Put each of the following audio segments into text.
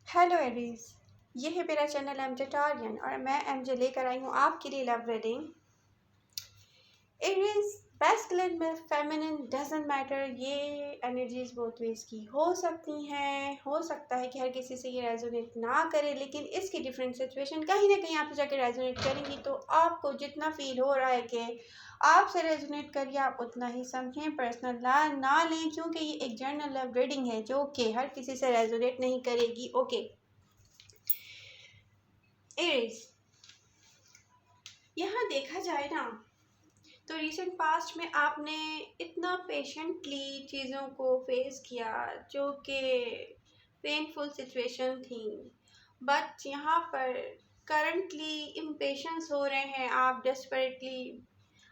Hello Aries. ये है मेरा चैनल एमजे टारियन और मैं एमजे लेकर आई हूँ आपके लिए लव रीडिंग। एरीज, मैस्कुलिन में फेमिनिन डजंट मैटर, ये एनर्जीज बोथ वेज की हो सकती हैं। हो सकता है कि हर किसी से ये रेजोनेट ना करे, लेकिन इसकी डिफरेंट सिचुएशन कहीं ना कहीं आप जाकर रेजोनेट करेंगी। तो आपको जितना फील हो रहा है कि आपसे रेजोनेट करिए, आप उतना ही समझें, पर्सनल ना लें, क्योंकि ये एक जनरल लव रीडिंग है जो कि हर किसी से रेजोनेट नहीं करेगी। ओके एरीज, यहाँ देखा जाए ना तो रिसेंट पास्ट में आपने इतना पेशेंटली चीज़ों को फेस किया जो कि पेनफुल सिचुएशन थी, बट यहाँ पर करंटली इम्पेशंस हो रहे हैं। आप डेस्परेटली,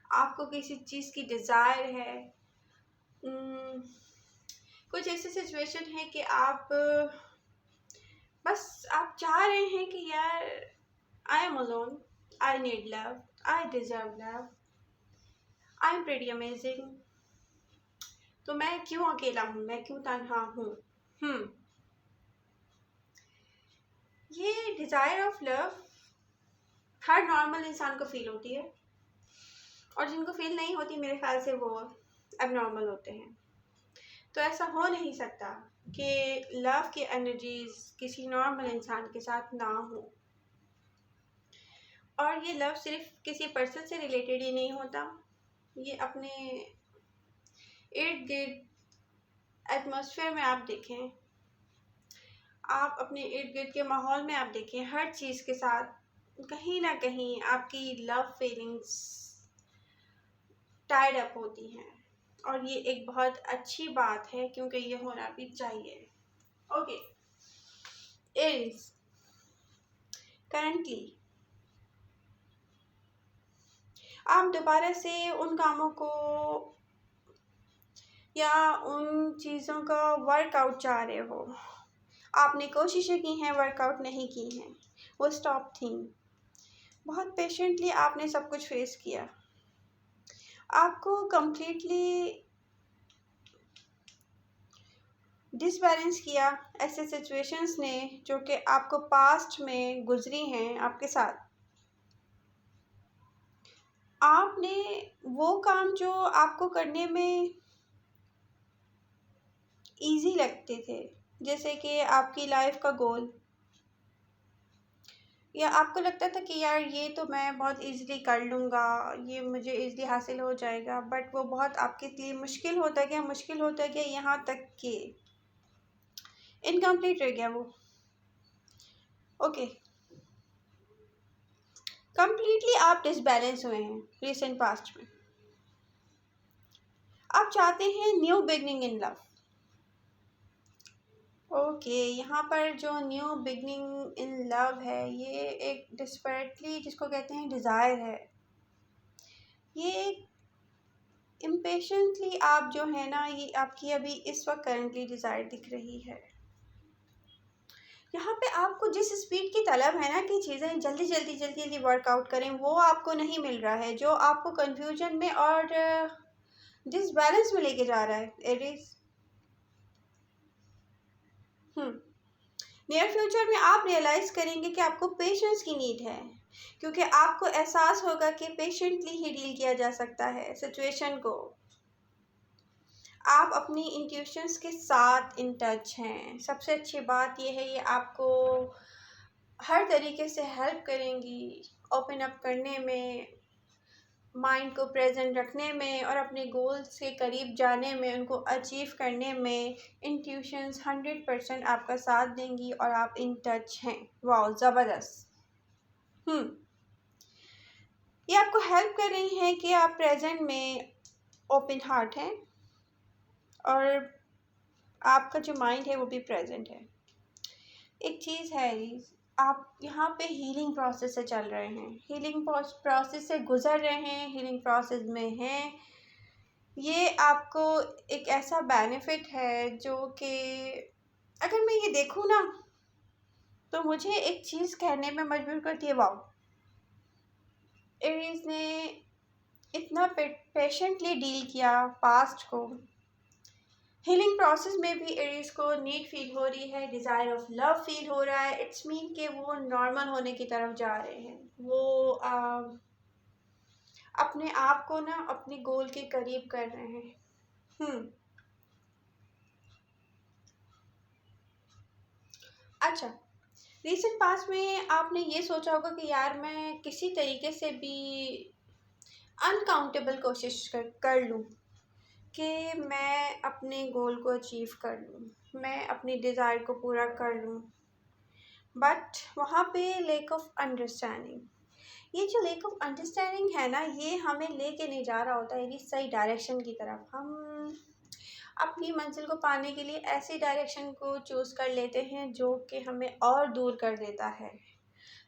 आपको किसी चीज़ की डिज़ायर है। कुछ ऐसी सिचुएशन है कि आप बस आप चाह रहे हैं कि यार I am alone, I need love, I deserve love, I am pretty amazing. तो मैं क्यों अकेला हूँ, मैं क्यों तन्हा हूँ। ये desire of love her normal इंसान को फील होती है, और जिनको फील नहीं होती मेरे ख्याल से वो अब नॉर्मल होते हैं। तो ऐसा हो नहीं सकता कि लव की एनर्जीज किसी नॉर्मल इंसान के साथ ना हो। और ये लव सिर्फ किसी पर्सन से रिलेटेड ही नहीं होता, ये अपने इर्द गिर्द एटमॉस्फेयर में आप देखें, आप अपने इर्द गिर्द के माहौल में आप देखें, हर चीज़ के साथ कहीं ना कहीं आपकी लव फीलिंग्स टाइड अप होती हैं। और ये एक बहुत अच्छी बात है, क्योंकि ये होना भी चाहिए। ओके एरीज, करंटली आप दोबारा से उन कामों को या उन चीज़ों का वर्कआउट चाह रहे हो। आपने कोशिशें की हैं, वर्कआउट नहीं की हैं, वो स्टॉप थी। बहुत पेशेंटली आपने सब कुछ फेस किया, आपको कंप्लीटली डिसबैलेंस किया ऐसे सिचुएशंस ने जो कि आपको पास्ट में गुजरी हैं आपके साथ। आपने वो काम जो आपको करने में इजी लगते थे, जैसे कि आपकी लाइफ का गोल, या आपको लगता था कि यार ये तो मैं बहुत इजीली कर लूँगा, ये मुझे इजीली हासिल हो जाएगा, बट वो बहुत आपके लिए मुश्किल होता गया यहाँ तक कि इनकम्प्लीट रह गया वो। ओके कंप्लीटली आप डिसबैलेंस हुए हैं रिसेंट पास्ट में। आप चाहते हैं new beginning in love. Okay यहाँ पर जो न्यू बिगनिंग इन लव है, ये एक डिस्परेटली जिसको कहते हैं डिज़ायर है। ये एक इम्पेशेंटली आप जो है ना, ये आपकी अभी इस वक्त करंटली डिज़ायर दिख रही है। यहाँ पे आपको जिस स्पीड की तलब है ना कि चीज़ें जल्दी वर्कआउट करें, वो आपको नहीं मिल रहा है, जो आपको कंफ्यूजन में और डिसबैलेंस में लेके जा रहा है एरीज। नियर फ्यूचर में आप रियलाइज़ करेंगे कि आपको पेशेंस की नीड है, क्योंकि आपको एहसास होगा कि पेशेंटली ही डील किया जा सकता है सिचुएशन को। आप अपनी इंट्यूशंस के साथ इन टच हैं। सबसे अच्छी बात यह है, ये आपको हर तरीके से हेल्प करेंगी ओपन अप करने में, माइंड को प्रेजेंट रखने में, और अपने गोल्स के करीब जाने में, उनको अचीव करने में इंट्यूशंस 100% आपका साथ देंगी और आप इन टच हैं। वाह ज़बरदस्त। ये आपको हेल्प कर रही हैं कि आप प्रेजेंट में ओपन हार्ट हैं और आपका जो माइंड है वो भी प्रेजेंट है। एक चीज़ है, आप यहाँ पे हीलिंग प्रोसेस से चल रहे हैं, हीलिंग प्रोसेस से गुजर रहे हैं, हीलिंग प्रोसेस में हैं। ये आपको एक ऐसा बेनिफिट है जो कि अगर मैं ये देखूँ ना तो मुझे एक चीज़ कहने में मजबूर करती है, वाओ एरीज ने इतना पेशेंटली डील किया पास्ट को, हीलिंग प्रोसेस में भी एरीज को नीड फील हो रही है, डिज़ायर ऑफ लव फील हो रहा है। इट्स मीन कि वो नॉर्मल होने की तरफ जा रहे हैं। वो अपने आप को ना अपने गोल के करीब कर रहे हैं। अच्छा, रिसेंट पास्ट में आपने ये सोचा होगा कि यार मैं किसी तरीके से भी अनकाउंटेबल कोशिश कर लूँ कि मैं अपने गोल को अचीव कर लूँ, मैं अपनी डिज़ायर को पूरा कर लूँ, बट वहाँ पे लेक ऑफ अंडरस्टैंडिंग, ये जो लेक ऑफ अंडरस्टैंडिंग है ना, ये हमें लेके नहीं जा रहा होता है ये सही डायरेक्शन की तरफ। हम अपनी मंजिल को पाने के लिए ऐसी डायरेक्शन को चूज़ कर लेते हैं जो कि हमें और दूर कर देता है।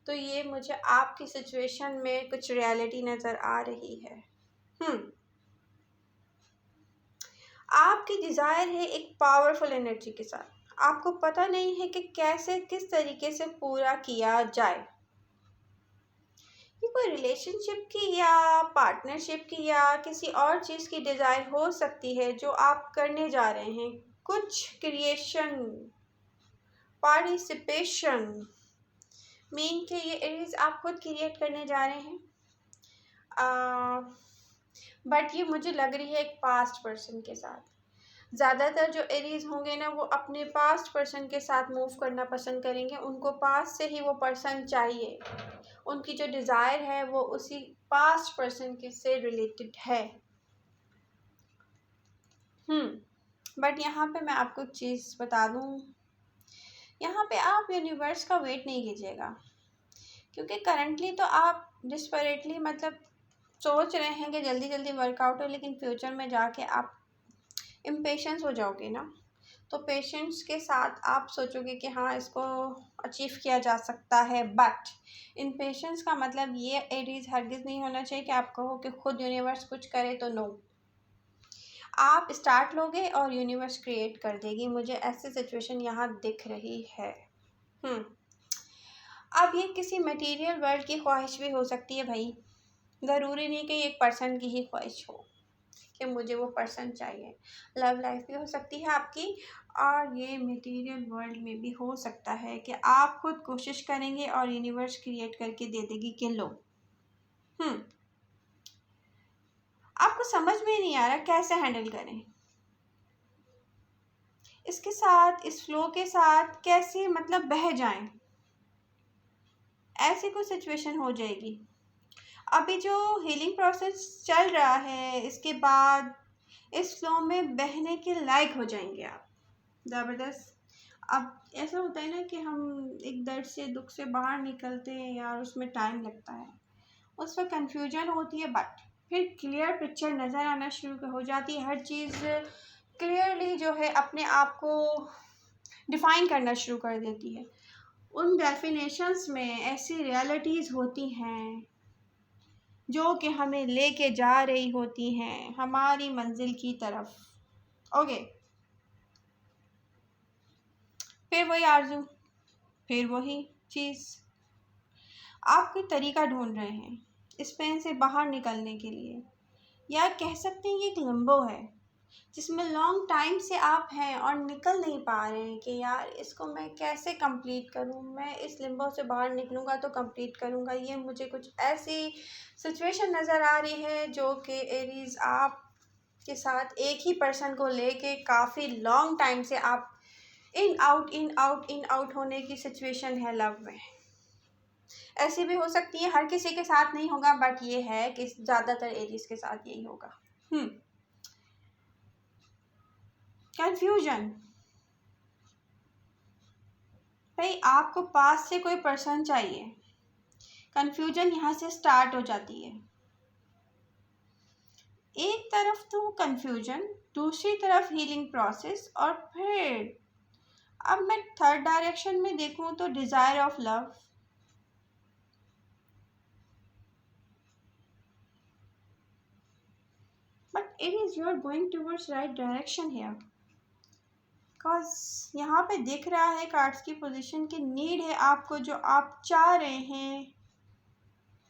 तो ये मुझे आपकी सिचुएशन में कुछ रियलिटी नज़र आ रही है। आपकी डिज़ायर है एक पावरफुल एनर्जी के साथ, आपको पता नहीं है कि कैसे किस तरीके से पूरा किया जाए। ये कोई रिलेशनशिप की या पार्टनरशिप की या किसी और चीज़ की डिज़ायर हो सकती है जो आप करने जा रहे हैं। कुछ क्रिएशन, पार्टिसिपेशन, मीन के ये एरीज आप खुद क्रिएट करने जा रहे हैं। बट ये मुझे लग रही है एक पास्ट पर्सन के साथ। ज़्यादातर जो एरीज होंगे ना, वो अपने पास्ट पर्सन के साथ मूव करना पसंद करेंगे। उनको पास्ट से ही वो पर्सन चाहिए, उनकी जो डिज़ायर है वो उसी पास्ट पर्सन के से रिलेटेड है। बट यहाँ पे मैं आपको एक चीज़ बता दूँ, यहाँ पे आप यूनिवर्स का वेट नहीं कीजिएगा, क्योंकि करंटली तो आप डिस्परेटली मतलब सोच रहे हैं कि जल्दी जल्दी वर्कआउट हो, लेकिन फ्यूचर में जाके आप इम्पेशेंस हो जाओगे ना। तो पेशेंस के साथ आप सोचोगे कि हाँ इसको अचीव किया जा सकता है। बट इम्पेशेंस का मतलब ये एरीज हरगिज़ नहीं होना चाहिए कि आप कहो कि खुद यूनिवर्स कुछ करे तो नो। आप स्टार्ट लोगे और यूनिवर्स क्रिएट कर देगी। मुझे ऐसी सिचुएशन यहाँ दिख रही है। अब ये किसी मटेरियल वर्ल्ड की ख्वाहिश भी हो सकती है भाई, ज़रूरी नहीं कि एक पर्सन की ही ख्वाहिश हो कि मुझे वो पर्सन चाहिए। लव लाइफ भी हो सकती है आपकी, और ये मटेरियल वर्ल्ड में भी हो सकता है कि आप खुद कोशिश करेंगे और यूनिवर्स क्रिएट करके दे देगी कि लो। आपको समझ में नहीं आ रहा कैसे हैंडल करें इसके साथ, इस फ्लो के साथ कैसे मतलब बह जाएं। ऐसी कोई सिचुएशन हो जाएगी। अभी जो हीलिंग प्रोसेस चल रहा है, इसके बाद इस फ्लो में बहने के लायक हो जाएंगे आप ज़बरदस्त। अब ऐसा होता है ना कि हम एक दर्द से, दुख से बाहर निकलते हैं यार, उसमें टाइम लगता है, उस पर कंफ्यूजन होती है, बट फिर क्लियर पिक्चर नज़र आना शुरू हो जाती है। हर चीज़ क्लियरली जो है अपने आप को डिफ़ाइन करना शुरू कर देती है। उन डेफिनेशंस में ऐसी रियलिटीज़ होती हैं जो कि हमें लेके जा रही होती हैं हमारी मंजिल की तरफ। ओके, फिर वही आरज़ू, फिर वही चीज़। आप कोई तरीका ढूंढ रहे हैं इस पेन से बाहर निकलने के लिए, या कह सकते हैं ये एक लिम्बो है जिसमें लॉन्ग टाइम से आप हैं और निकल नहीं पा रहे हैं कि यार इसको मैं कैसे कंप्लीट करूं, मैं इस लिम्बो से बाहर निकलूंगा तो कंप्लीट करूंगा। ये मुझे कुछ ऐसी सिचुएशन नज़र आ रही है जो कि एरीज आप के साथ एक ही पर्सन को लेके काफ़ी लॉन्ग टाइम से आप in out in out in out होने की सिचुएशन है लव में। ऐसी भी हो सकती है, हर किसी के साथ नहीं होगा, बट ये है कि ज़्यादातर एरीज के साथ यही होगा। कंफ्यूजन, भाई आपको पास से कोई पर्सन चाहिए, कंफ्यूजन यहाँ से स्टार्ट हो जाती है। एक तरफ तो कंफ्यूजन, दूसरी तरफ हीलिंग प्रोसेस, और फिर अब मैं थर्ड डायरेक्शन में देखूं तो desire of love. But it is you are going towards right direction here, because यहाँ पे दिख रहा है कार्ड्स की पोजीशन की नीड है आपको, जो आप चाह रहे हैं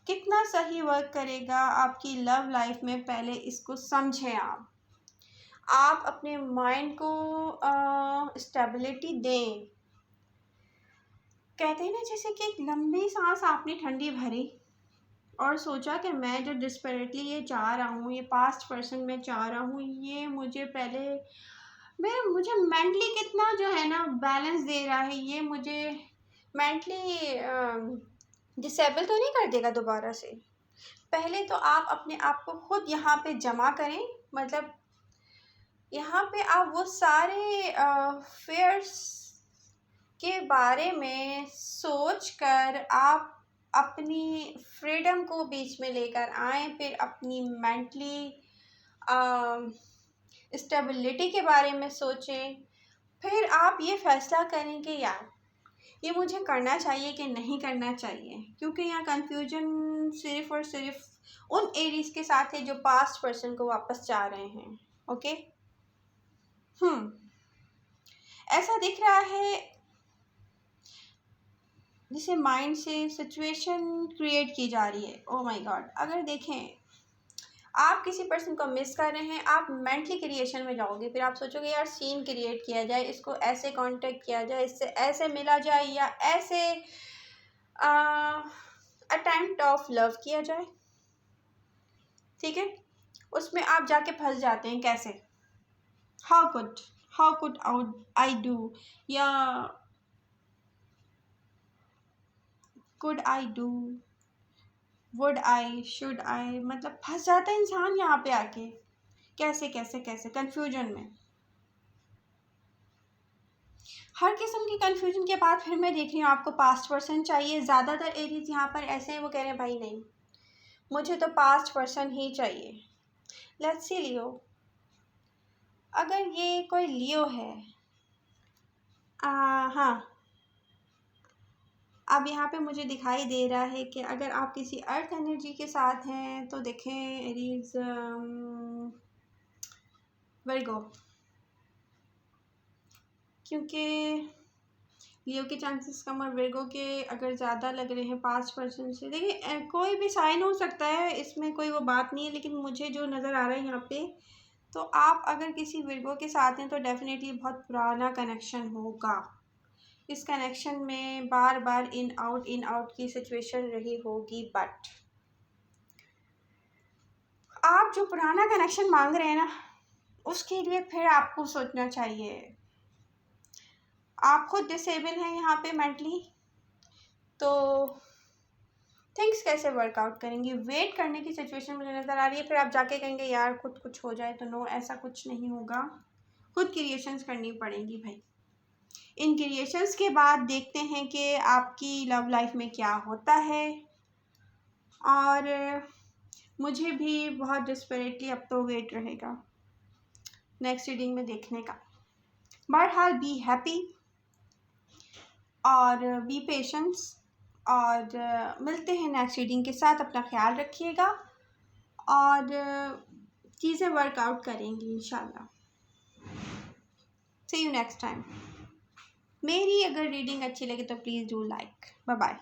कितना सही वर्क करेगा आपकी लव लाइफ में, पहले इसको समझें। आप अपने माइंड को स्टेबिलिटी दें। कहते हैं ना, जैसे कि एक लंबी सांस आपने ठंडी भरी और सोचा कि मैं जो डिस्परेटली ये चाह रहा हूँ, ये पास्ट पर्सन में चाह रहा हूँ, ये मुझे पहले मुझे मेंटली कितना जो है ना बैलेंस दे रहा है, ये मुझे मेंटली डिसेबल तो नहीं कर देगा दोबारा से। पहले तो आप अपने आप को खुद यहाँ पे जमा करें, मतलब यहाँ पे आप वो सारे फेयर्स के बारे में सोच कर आप अपनी फ्रीडम को बीच में लेकर आए, फिर अपनी मेंटली स्टेबिलिटी के बारे में सोचें, फिर आप ये फैसला करें कि यार ये मुझे करना चाहिए कि नहीं करना चाहिए। क्योंकि यहाँ कन्फ्यूजन सिर्फ़ और सिर्फ उन एरीज के साथ है जो पास्ट पर्सन को वापस चाह रहे हैं। ओके, ऐसा दिख रहा है जिसे माइंड से सिचुएशन क्रिएट की जा रही है। ओह माय गॉड, अगर देखें आप किसी पर्सन को मिस कर रहे हैं, आप मेंटली क्रिएशन में जाओगे, फिर आप सोचोगे यार सीन क्रिएट किया जाए, इसको ऐसे कांटेक्ट किया जाए, इससे ऐसे मिला जाए, या ऐसे अटेम्प्ट ऑफ लव किया जाए। ठीक है, उसमें आप जाके फंस जाते हैं। कैसे, हाउ कुड आई डू, या could I do, would I, should I, मतलब फंस जाता है इंसान यहाँ पे आके। कैसे कैसे कैसे कन्फ्यूजन में, हर किस्म की कन्फ्यूजन के बाद फिर मैं देख रही हूँ आपको पास्ट पर्सन चाहिए। ज़्यादातर एरीज यहाँ पर ऐसे हैं, वो कह रहे हैं भाई नहीं, मुझे तो पास्ट पर्सन ही चाहिए। लेट्स सी लियो, अगर ये कोई लियो है, हाँ, अब यहाँ पे मुझे दिखाई दे रहा है कि अगर आप किसी अर्थ एनर्जी के साथ हैं तो देखें एरीज वर्गो, क्योंकि लियो के चांसेस कम और वर्गो के अगर ज़्यादा लग रहे हैं पास्ट पर्सन से। देखिए कोई भी साइन हो सकता है, इसमें कोई वो बात नहीं है, लेकिन मुझे जो नज़र आ रहा है यहाँ पे, तो आप अगर किसी वर्गो के साथ हैं तो डेफिनेटली बहुत पुराना कनेक्शन होगा। इस कनेक्शन में बार बार इन आउट की सिचुएशन रही होगी, बट आप जो पुराना कनेक्शन मांग रहे हैं ना, उसके लिए फिर आपको सोचना चाहिए। आप खुद डिसेबल हैं यहाँ पे मेंटली, तो थिंग्स कैसे वर्कआउट करेंगी। वेट करने की सिचुएशन मुझे नज़र आ रही है। फिर आप जाके कहेंगे यार खुद कुछ हो जाए, तो नो, ऐसा कुछ नहीं होगा, खुद क्रिएशंस करनी पड़ेंगी भाई। इन क्रिएशंस के बाद देखते हैं कि आपकी लव लाइफ में क्या होता है। और मुझे भी बहुत डिस्परेटली अब तो वेट रहेगा नेक्स्ट रीडिंग में देखने का। बहरहाल बी हैप्पी और बी पेशेंस, और मिलते हैं नेक्स्ट रीडिंग के साथ। अपना ख्याल रखिएगा और चीज़ें वर्कआउट करेंगी इंशाल्लाह। See you next time. मेरी अगर रीडिंग अच्छी लगे तो please do like. Bye bye.